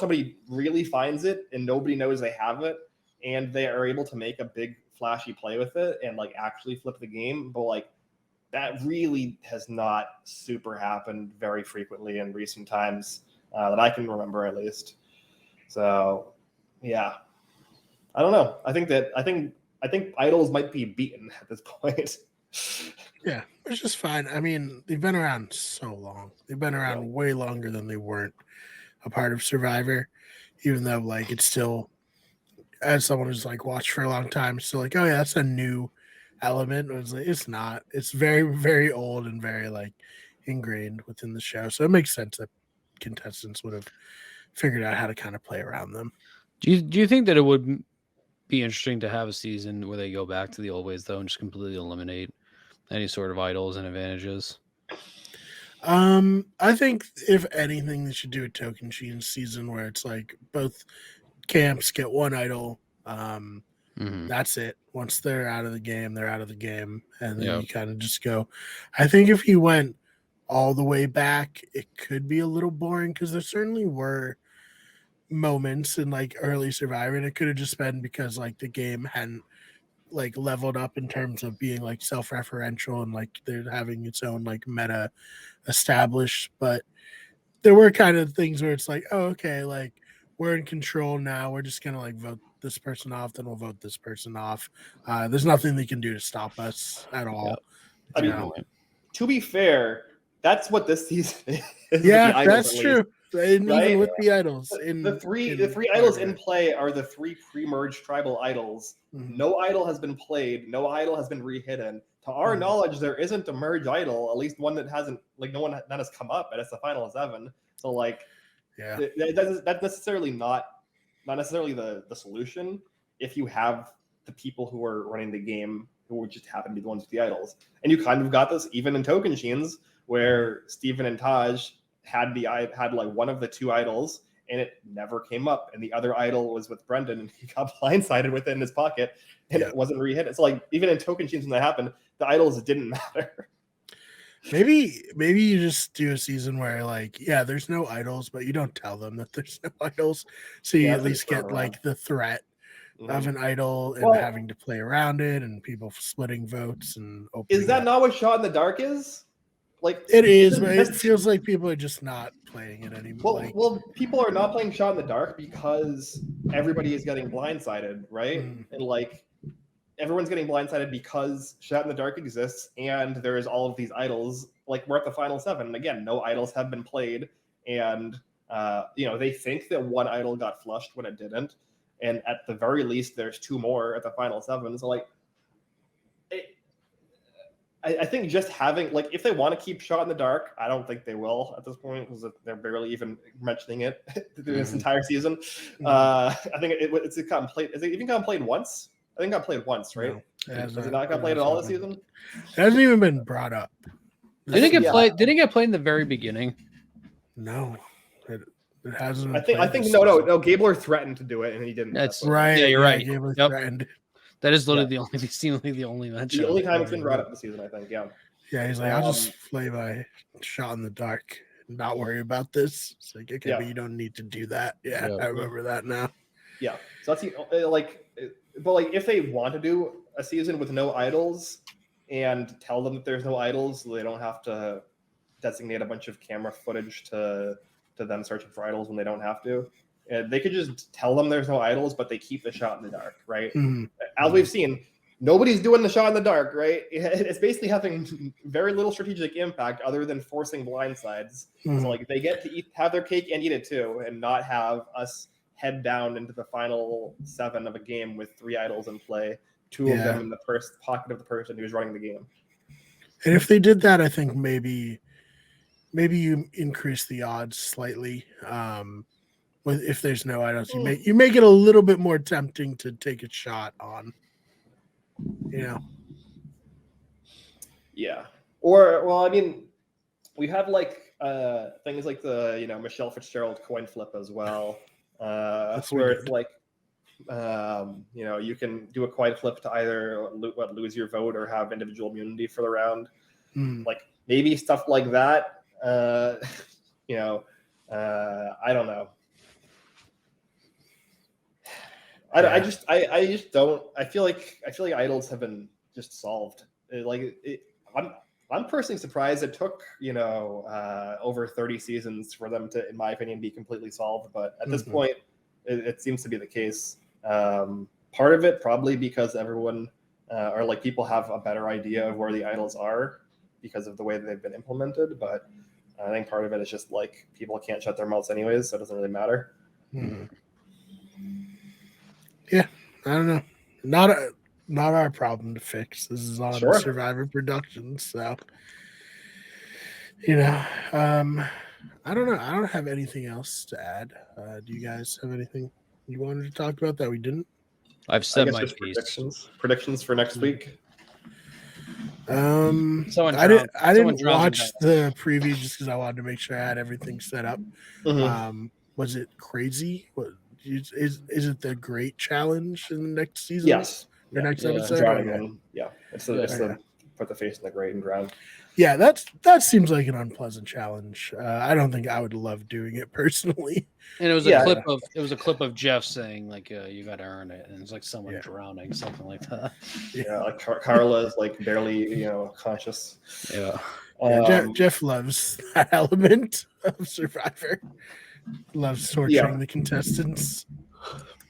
somebody really finds it and nobody knows they have it, and they are able to make a big flashy play with it and like actually flip the game. But like that really has not super happened very frequently in recent times that I can remember, at least. So yeah, I don't know. I think idols might be beaten at this point. Yeah, which is fine. I mean, they've been around so long. They've been around way longer than they weren't a part of Survivor, even though like it's still, as someone who's like watched for a long time, it's still like, oh yeah, that's a new element. It's not. It's very, very old and very like ingrained within the show. So it makes sense that contestants would have figured out how to kind of play around them. Do you think that it would be interesting to have a season where they go back to the old ways though and just completely eliminate any sort of idols and advantages? I think if anything, they should do a token chain season where it's like both camps get one idol. That's it. Once they're out of the game, they're out of the game, and then you kind of just go. I think if you went all the way back, it could be a little boring because there certainly were moments in like early Survivor, and it could have just been because like the game hadn't like leveled up in terms of being like self-referential and like they're having its own like meta established. But there were kind of things where it's like, oh, okay, like we're in control now. We're just gonna like vote this person off, then we'll vote this person off. There's nothing they can do to stop us at all. I mean, to be fair, that's what this season is. Yeah, that's true. And right? Even with the idols, the three idols in play are the three pre-merged tribal idols. Mm-hmm. No idol has been played. No idol has been rehidden. To our knowledge, there isn't a merge idol, at least one that hasn't, like, none has come up, and it's the final 7. So, like, that's necessarily not necessarily the solution if you have the people who are running the game who just happen to be the ones with the idols. And you kind of got this even in token chains where Steven and Taj had like one of the 2 idols and it never came up, and the other idol was with Brendan and he got blindsided with it in his pocket and it wasn't re-hit. So like even in token chains when that happened, the idols didn't matter. Maybe you just do a season where like, yeah, there's no idols, but you don't tell them that there's no idols, so you at least get like the threat of an idol and having to play around it and people splitting votes and is that not what Shot in the Dark is? Like it is, but it feels like people are just not playing it anymore. Well, people are not playing Shot in the Dark because everybody is getting blindsided, right? And like everyone's getting blindsided because Shot in the Dark exists, and there is all of these idols. Like we're at the final 7, and again, no idols have been played, and they think that one idol got flushed when it didn't, and at the very least, there's 2 more at the final 7. So like. I think just having, like, if they want to keep Shot in the Dark, I don't think they will at this point because they're barely even mentioning it through this entire season. I think it's gotten played. Has it even gotten played once? I think it got played once, right? No, has it not got played at all this season? It hasn't even been brought up. Did it get played? Did it get played in the very beginning? No, it hasn't. I think no. Gabler threatened to do it and he didn't. That's right. Yeah, you're right. Gabler threatened. That is literally the only mention. The only time it's been brought up this season, I think. Yeah. Yeah, he's like, I'll just play my Shot in the Dark, not worry about this. It's like, okay, but you don't need to do that. Yeah, I remember that now. Yeah, so that's but like if they want to do a season with no idols and tell them that there's no idols, so they don't have to designate a bunch of camera footage to them searching for idols when they don't have to. They could just tell them there's no idols, but they keep the Shot in the Dark, right? As we've seen, nobody's doing the Shot in the Dark, right? It's basically having very little strategic impact other than forcing blindsides. So like they get to have their cake and eat it too, and not have us head down into the final 7 of a game with 3 idols in play, 2 of them in the pocket of the person who's running the game. And if they did that, I think maybe you increase the odds slightly. If there's no idols, you make it a little bit more tempting to take a shot on. Yeah. Or well, I mean, we have like things like the Michelle Fitzgerald coin flip as well, where it's like you can do a coin flip to either lose your vote or have individual immunity for the round. Like maybe stuff like that. I don't know. I just don't. I feel like idols have been just solved. I'm personally surprised it took over 30 seasons for them to, in my opinion, be completely solved. But at this point, it seems to be the case. Part of it probably because everyone or like people have a better idea of where the idols are because of the way that they've been implemented. But I think part of it is just like people can't shut their mouths anyways, so it doesn't really matter. Yeah, I don't know. Not our problem to fix. This is on Survivor Productions, so I don't know. I don't have anything else to add. Do you guys have anything you wanted to talk about that we didn't? I've said my piece. Predictions for next week. I didn't watch the preview just because I wanted to make sure I had everything set up. Was it crazy? Is it the Great Challenge in the next season? Yes. The next episode? Drowning. Yeah. It's the put the face in the grate and drown. Yeah, that seems like an unpleasant challenge. I don't think I would love doing it personally. And it was a clip of Jeff saying like you got to earn it, and it's like someone drowning, something like that. Yeah, like Carla is like barely conscious. Yeah, Jeff loves that element of Survivor. Loves torturing the contestants.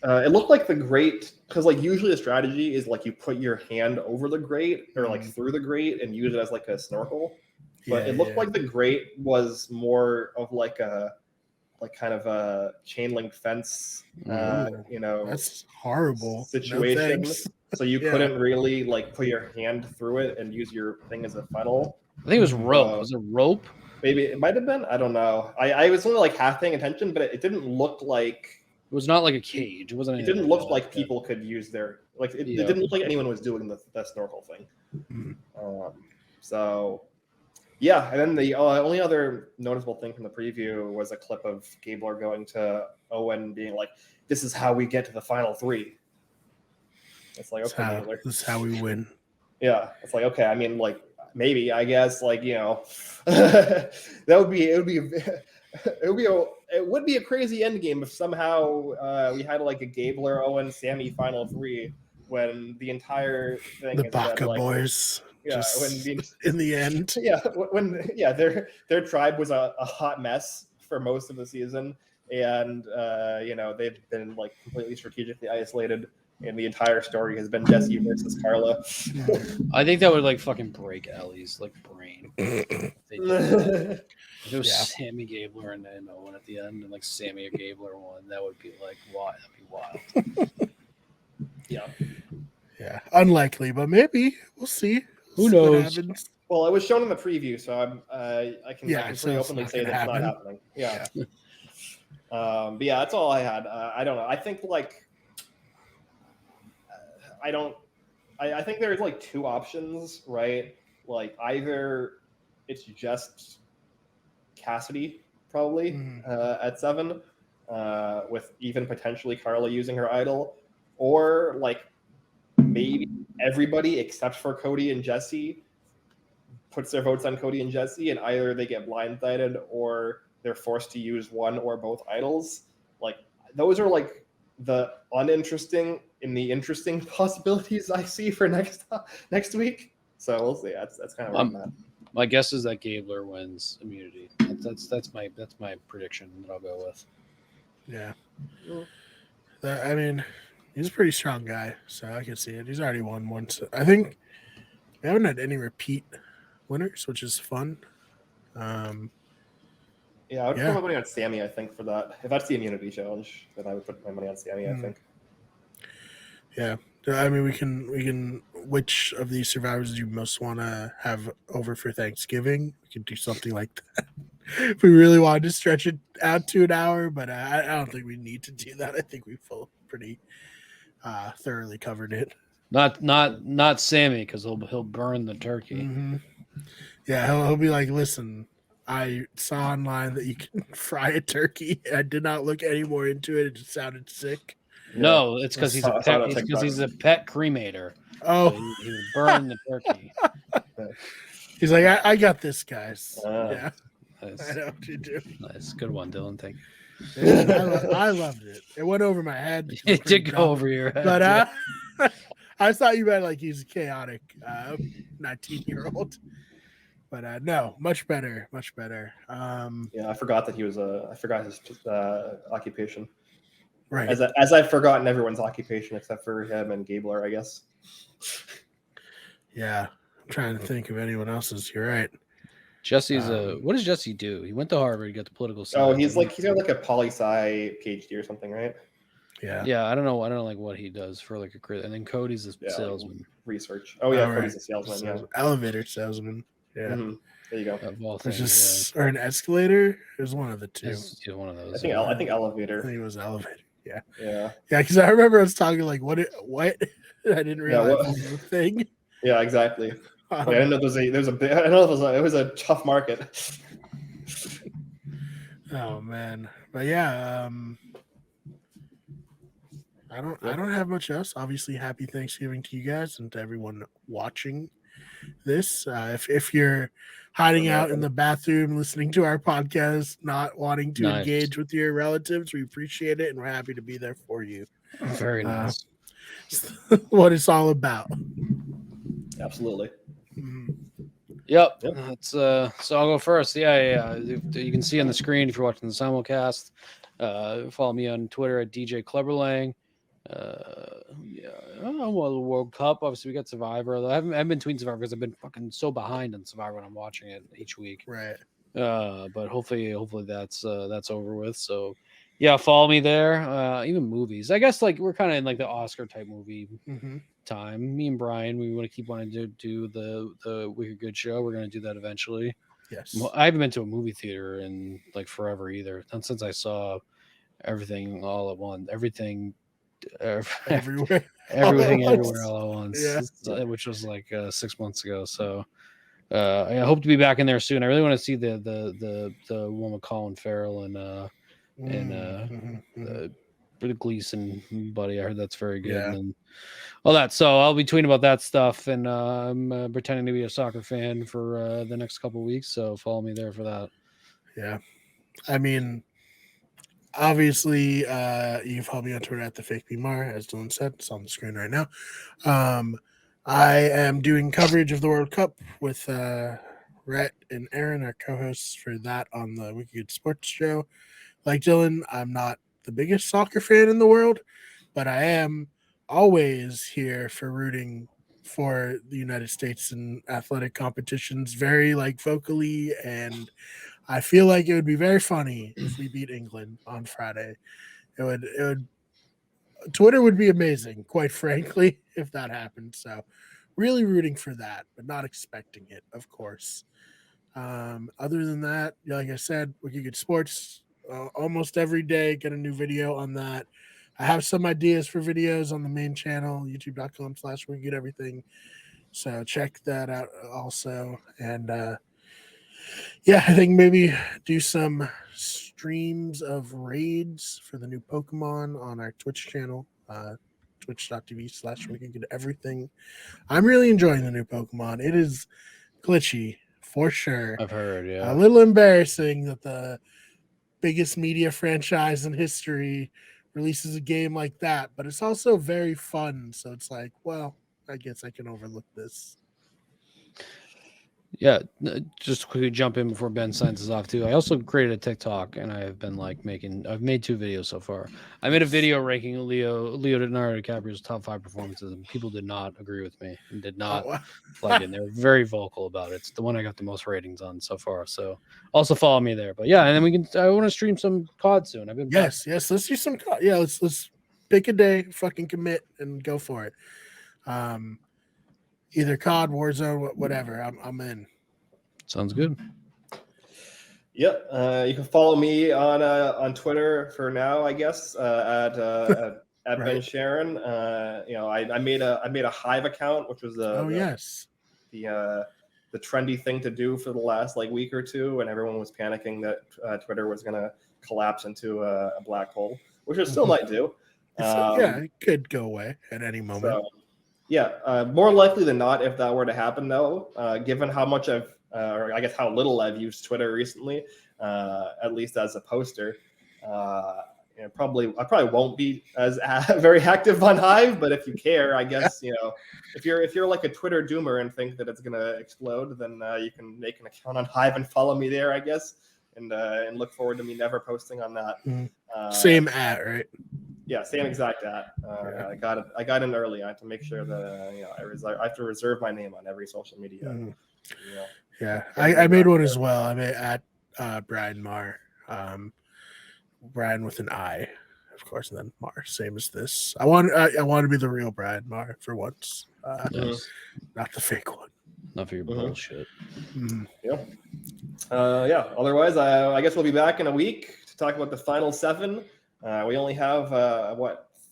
It looked like the grate, because like usually the strategy is like you put your hand over the grate or like through the grate and use it as like a snorkel. But it looked like the grate was more of like a kind of a chain link fence. That's horrible situation. No, so you couldn't really like put your hand through it and use your thing as a funnel. I think it was rope. Was it rope? Maybe it might have been. I don't know. I was only like half paying attention, but it didn't look like. It was not like a cage. It wasn't. It didn't look like people could use their like. It didn't look like anyone was doing the snorkel thing. So, yeah. And then the only other noticeable thing from the preview was a clip of Gabler going to Owen being like, "This is how we get to the final three." It's like, okay, Gabler. This is how we win. Yeah, it's like, okay. I mean, like maybe I guess like it would be a crazy end game if somehow we had like a Gabler Owen Sammy final three when the entire thing the Baka boys in the end their tribe was a hot mess for most of the season, and they've been like completely strategically isolated, and the entire story has been Jesse versus Carla. I think that would like fucking break Ellie's like brain. If it was Sammy Gabler and Owen at the end, and like Sammy or Gabler won, that would be like wild. That'd be wild. Yeah, unlikely, but maybe we'll see. Who knows? Well, it was shown in the preview, so I can pretty openly say that's not happening. Yeah. But yeah, that's all I had. I don't know. I think like I think there's like two options, right? Like either it's just Cassidy probably at 7, with even potentially Carla using her idol, or like maybe everybody except for Cody and Jesse puts their votes on Cody and Jesse, and either they get blindsided or they're forced to use one or both idols. Like those are like the uninteresting in the interesting possibilities I see for next week. So we'll see. That's kind of where I'm at. My guess is that Gabler wins immunity. That's my prediction that I'll go with. Yeah. I mean, he's a pretty strong guy, so I can see it. He's already won once. I think we haven't had any repeat winners, which is fun. I would put my money on Sammy, I think, for that. If that's the immunity challenge, then I would put my money on Sammy, I think. Yeah. I mean, we can. Which of these survivors do you most want to have over for Thanksgiving? We could do something like that if we really wanted to stretch it out to an hour. But I don't think we need to do that. I think we pretty thoroughly covered it. Not Sammy, because he'll burn the turkey. Yeah, he'll be like, listen, I saw online that you can fry a turkey. I did not look any more into it. It just sounded sick. No, it's because I he's a saw it on pet. It's because TikTok. he's a pet cremator. So Oh, he would burn the turkey. he's like, I got this, guys. Ah. Yeah, I Nice, know what you do. nice, good one, Dylan. Thank you. Yeah, I loved it. It went over my head. It was It pretty did go dumb. over your head. But I thought you meant like he's a chaotic 19-year-old. But no, much better, much better. Yeah, I forgot that he was I forgot his occupation. Right. As I've forgotten everyone's occupation except for him and Gabler, I guess. Yeah, I'm trying to think of anyone else's. You're right. Jesse's what does Jesse do? He went to Harvard. He got the political science. Oh, he's got like a poli-sci PhD or something, right? Yeah. Yeah, I don't know like what he does for like a career. And then Cody's a salesman. Like research. Oh yeah, All Cody's right. a salesman. Yeah. Elevator salesman. Yeah. Mm-hmm. There you go. Of all There's things, just or an escalator. It was one of the two. It's one of those. I think I think elevator. it was elevator. Yeah. Yeah. Yeah, because I remember us talking like, what? I didn't realize what? this was a thing. Yeah, exactly. I didn't know it was a tough market. Oh man, but yeah, I don't have much else. Obviously, happy Thanksgiving to you guys and to everyone watching this. If you're hiding out in the bathroom listening to our podcast, not wanting to engage with your relatives, we appreciate it and we're happy to be there for you. Very nice. What it's all about. Absolutely. Yep. That's so I'll go first. Yeah. You can see on the screen if you're watching the simulcast. Follow me on Twitter at DJ Cleverlang. Well, the World Cup. Obviously, we got Survivor. I haven't been tweeting Survivor because I've been fucking so behind on Survivor when I'm watching it each week. Right. But hopefully that's over with. So yeah, follow me there. Even movies. I guess like we're kind of in like the Oscar type movie time. Me and Brian, we want to keep wanting to do the Wicked Good show. We're gonna do that eventually. Yes. Well, I haven't been to a movie theater in like forever either. Not since I saw Everything All at Once. Everything everywhere all at once, yeah. Which was like 6 months ago. So I hope to be back in there soon. I really want to see the one with Colin Farrell and the Gleason buddy. I heard that's very good. Yeah. And all that. So I'll be tweeting about that stuff, and I'm pretending to be a soccer fan for the next couple of weeks. So follow me there for that. Yeah, I mean, obviously, you follow me on Twitter at the Fake Bmar, as Dylan said. It's on the screen right now. I am doing coverage of the World Cup with Rhett and Aaron, our co-hosts for that on the Wicked Sports Show. Like Dylan, I'm not the biggest soccer fan in the world, but I am always here for rooting for the United States in athletic competitions, very like vocally, and I feel like it would be very funny if we beat England on Friday. It would Twitter would be amazing, quite frankly, if that happened. So really rooting for that, but not expecting it, of course. Other than that, like I said, Wicked Good Sports, almost every day, get a new video on that. I have some ideas for videos on the main channel, youtube.com/Wicked Everything. So check that out also. And yeah, I think maybe do some streams of raids for the new Pokemon on our Twitch channel, twitch.tv/Wicked Everything. I'm really enjoying the new Pokemon. It is glitchy for sure. I've heard, yeah. A little embarrassing that the biggest media franchise in history releases a game like that, but it's also very fun. So it's like, well, I guess I can overlook this. Yeah, just quickly jump in before Ben signs us off too. I also created a TikTok, and I have been like I've made 2 videos so far. I made a video ranking Leonardo DiCaprio's top 5 performances, and people did not agree with me and did not like it. And they were very vocal about it. It's the one I got the most ratings on so far. So also follow me there. But yeah, and then I want to stream some COD soon. I've been yes, let's do some COD. Yeah, let's pick a day, fucking commit, and go for it. Either COD, Warzone, whatever. I'm in. Sounds good. Yep. You can follow me on Twitter for now, I guess, at right. Ben Sharon. I made a Hive account, which was the the trendy thing to do for the last like week or two, and everyone was panicking that Twitter was going to collapse into a black hole, which it still might do. It could go away at any moment. So, yeah, more likely than not, if that were to happen, though, given how much or I guess how little I've used Twitter recently, at least as a poster, I probably won't be as very active on Hive. But if you care, I guess if you're like a Twitter doomer and think that it's gonna explode, then you can make an account on Hive and follow me there, I guess, and look forward to me never posting on that. Same at, right? Yeah, same exact at. I got in early. I have to make sure that I have to reserve my name on every social media. Yeah, I made one as well. I made at Brian Marr, Brian with an I, of course, and then Marr, same as this. I want to be the real Brian Marr for once, not the fake one. Not for your bullshit. Yep. Otherwise, I guess we'll be back in a week to talk about the final 7. We only have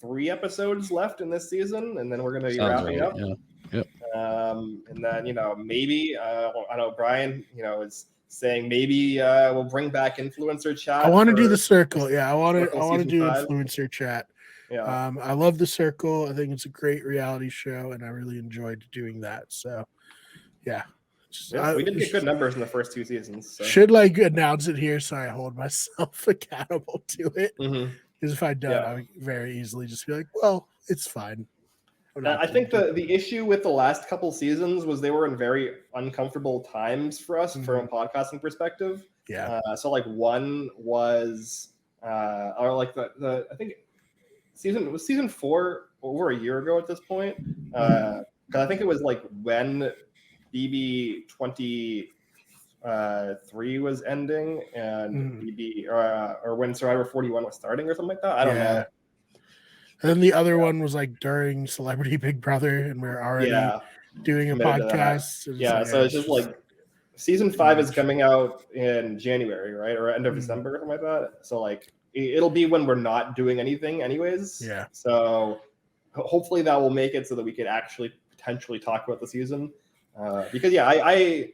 3 episodes left in this season, and then we're going to be wrapping up. Yeah. Yep. And then maybe I know Brian is saying maybe we'll bring back influencer chat. I want to do the circle. Yeah, I want to do 5. influencer chat. Yeah. I love the circle. I think it's a great reality show, and I really enjoyed doing that. So, yeah. We did get good numbers in the first 2 seasons. So. Should announce it here so I hold myself accountable to it. Because if I don't, I would very easily just be like, well, it's fine. I think the issue with the last couple seasons was they were in very uncomfortable times for us from a podcasting perspective. Yeah. So one was or like the I think season 4 over a year ago at this point. Because I think it was like when BB 23 was ending and BB or when Survivor 41 was starting or something like that. I don't know. And then the other one was like during Celebrity Big Brother, and we are already doing a podcast. So it's just like season 5 is coming out in January, right, or end of December, or something like that. So like it'll be when we're not doing anything, anyways. Yeah. So hopefully that will make it so that we can actually potentially talk about the season, because I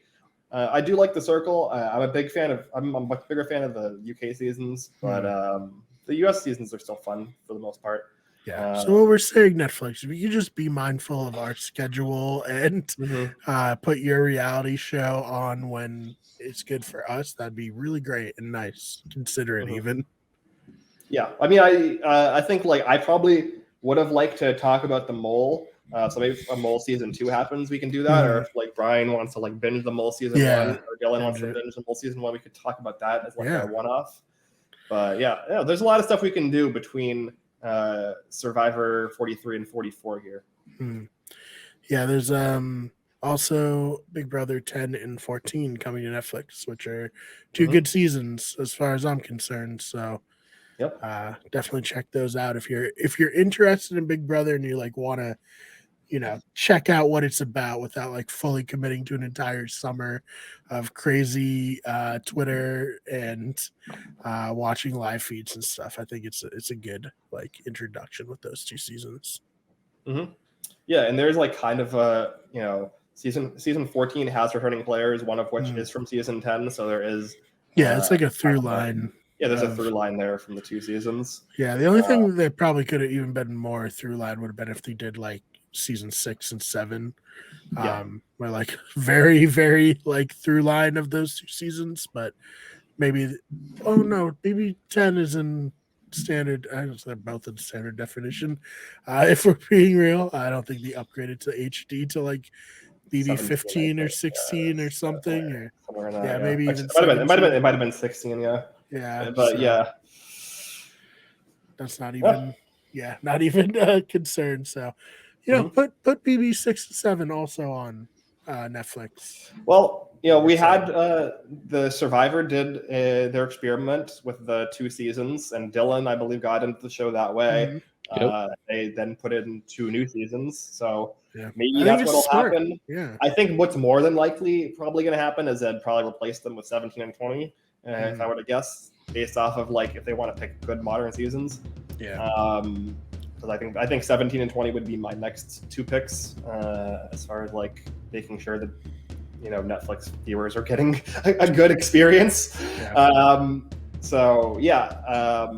do like the circle. I'm a much bigger fan of the UK seasons, but the US seasons are still fun for the most part. Yeah. So what we're saying, Netflix, if you just be mindful of our schedule and put your reality show on when it's good for us, that'd be really great and nice. Consider it even. Yeah. I mean, I think I probably would have liked to talk about the mole. So maybe if a mole season 2 happens, we can do that. Or if Brian wants to binge the mole season 1, or Dylan wants to binge the mole season 1, we could talk about that as a one-off. But there's a lot of stuff we can do between Survivor 43 and 44 here. There's also Big Brother 10 and 14 coming to Netflix, which are 2 good seasons as far as I'm concerned. So definitely check those out if you're interested in Big Brother and you want to check out what it's about without fully committing to an entire summer of crazy Twitter and watching live feeds and stuff. I think it's a good introduction with those 2 seasons. Yeah, and there's kind of a season 14 has returning players, one of which is from season 10. So there is it's like a through line. Yeah, there's a through line there from the 2 seasons. Yeah, the only thing that probably could have even been more through line would have been if they did season 6 and 7, where very, very through line of those 2 seasons. But maybe, maybe 10 is in standard. I don't say both in standard definition. If we're being real, I don't think they upgraded to HD to BB 15 or 16 or something. Or somewhere in that, maybe even it might have been 16. Yeah, but that's not even not even a concern. So put BB 6 and 7 also on Netflix. Well, we had the Survivor did their experiment with the 2 seasons, and Dylan, I believe, got into the show that way. They then put in 2 new seasons, so maybe that's what'll happen. Yeah, I think what's more than likely probably going to happen is they'd probably replace them with 17 and 20. If I were to guess, based off of if they want to pick good modern seasons. Because I think 17 and 20 would be my next 2 picks, as far as making sure that Netflix viewers are getting a good experience. Yeah. So yeah,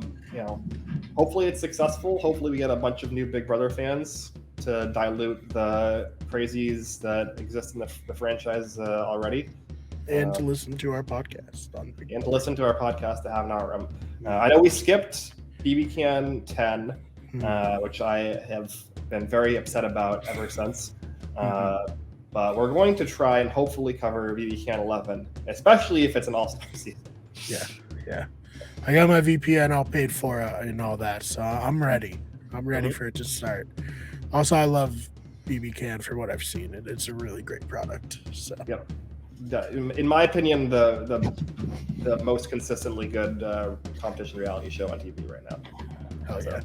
hopefully it's successful. Hopefully we get a bunch of new Big Brother fans to dilute the crazies that exist in the franchise already. And to listen to our podcast on Big And to Brother. listen to our podcast to have an hour. I know we skipped BB Can 10, which I have been very upset about ever since. But we're going to try and hopefully cover BB Can 11, especially if it's an all-star season. Yeah. I got my VPN all paid for and all that, so I'm ready. I'm ready for it to start. Also, I love BB Can for what I've seen. It's a really great product. So. Yep. In my opinion, the most consistently good competition reality show on TV right now. Hell yeah.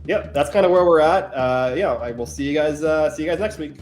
Yeah, that's kind of where we're at. I will see you guys next week.